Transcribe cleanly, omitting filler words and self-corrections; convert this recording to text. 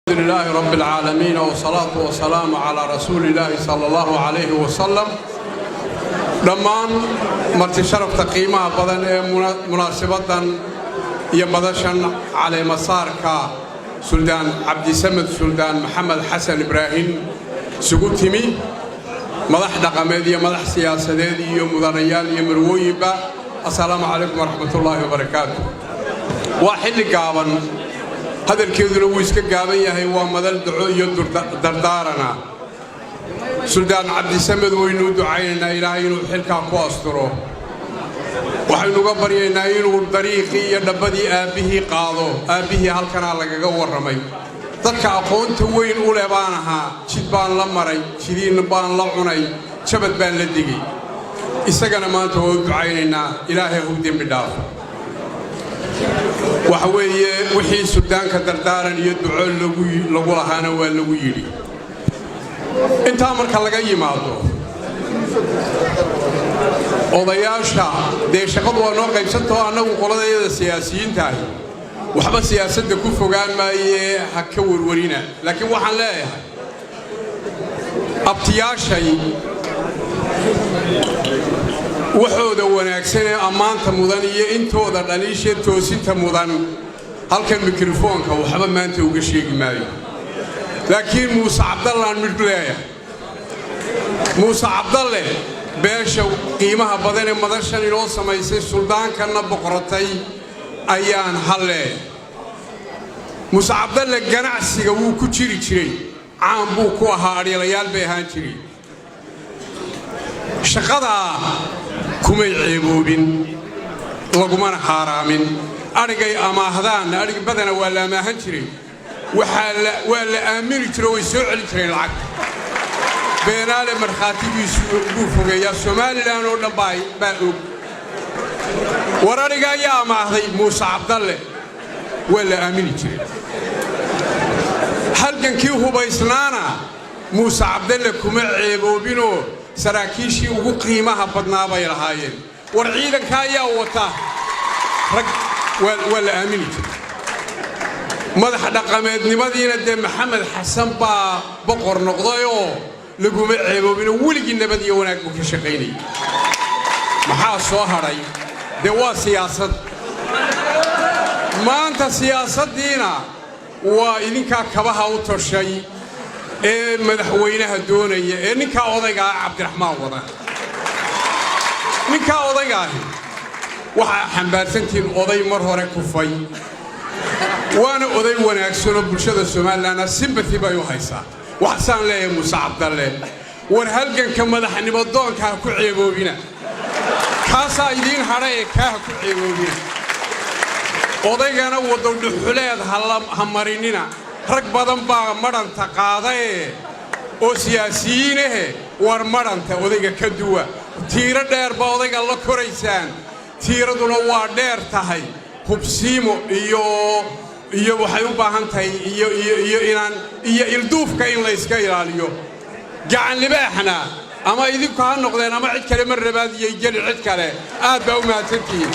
الحمد لله رب العالمين والصلاة والسلام على رسول الله صلى الله عليه وسلم. دمان مرتي شرف تقييمها بدن مناسبة يمدشن على مسارك سلطان عبد السمد سلطان محمد حسن إبراهيم سقوطيمي مدح دقمدي مدح سياسيدي مدنيال يمرويبا. السلام عليكم ورحمة الله وبركاته. واحد قابن هذا الكذب ويسك قابن هو مدل دعوة يدور دردارنا سلطان عبد السمد وينو دعينا إلى إنه حلقة قاصره وحين قبر يناينه الطريقي ينبدي أبيه قاضو أبيه هالكنا لك جور رمي ذلك أقول توين أولى بانها شدبان لمري شدين بان لعني شبت بان لدقي استجنا ما تود عيننا إلهي هو دين بداف وحوي وحي سلطان كدردارا يدعو لغوها أنا واللويلي أنت أمرك لقي ماضو odayaasha de shaqadu waa noo qaybsanto anagu qoladayda siyaasiyiin tahay waxba siyaasadda ku fogaan maaye ha ka warwarina laakiin waxaan leeyahay abtiyaashay waxooda wanaagsan ee amaanta mudan iyo intooda dhaliisha toosinta mudan halkan mikrofoonka waxba maanta uga sheegi maayo laakiin Muuse Cabdallah midleeya Muuse Cabdalle beesha qiimaha badan ee madashan inoo samaysay suldaankanna boqortay ayaan halle Muuse Cabdalle ganacsiga wuu ku jiri jiray caan buu ku ahaa ariyaal bay ahaan jiray shaqada kumay ceeboobin lagumana haaraamin arigay amaahdaan arig badana waa la amaahan jiray waa la aamini jiray way soo celi jiray lacag بينال مرخاتي بيسوفوا يا سومالي لانو دباي باوب ورانيغا يا ماهي موسى عبدالله ولا امين جري halkan kii hubaysnaana Muuse Cabdalle kuma ceeboobino saraakiishii ugu qiimaha badnaa bay lahaayeen war ciidanka ayaa wata rag wala aamin jiri madax dhaqameednimadiina de Maxamed Xasan baa boqor noqdayo لقوم عيبوبين ولقي النبض يوناك بكشقيني محا صهري دوا سياسة ما أنت سياسة دينا وإنك كبها وترشي مدحوينها الدونية إنك أوضيع عبد الرحمن وضع إنك أوضيع وحنبال سنتين أوضيع مرة كفاي وأنا أوضيع وأنا أكسر بشدة السمال لأنا سيمبثي بايو هيسا وحسان ليه موسى عبدالله ورهلكن كمدح نبضون كاكو عيبوبينا كاسا يدين هراي كاكو عيبوبينا odaygaana wado dhuxuleed hamarina rag badan baa maranta qaaday oo siyaasiyiin war maranta odayga ka duwa tiiro dheer baa odayga la koraysaan tiiraduna waa dheer tahay hubsiimo iyo waxay u baahan tahay iyo inaan iyo ilduufka in la iska ilaaliyo gacan libaaxna ama idinku ha noqdeen ama cid kale mar rabaad iyo gali cid kale aad baa u mahadsantihiin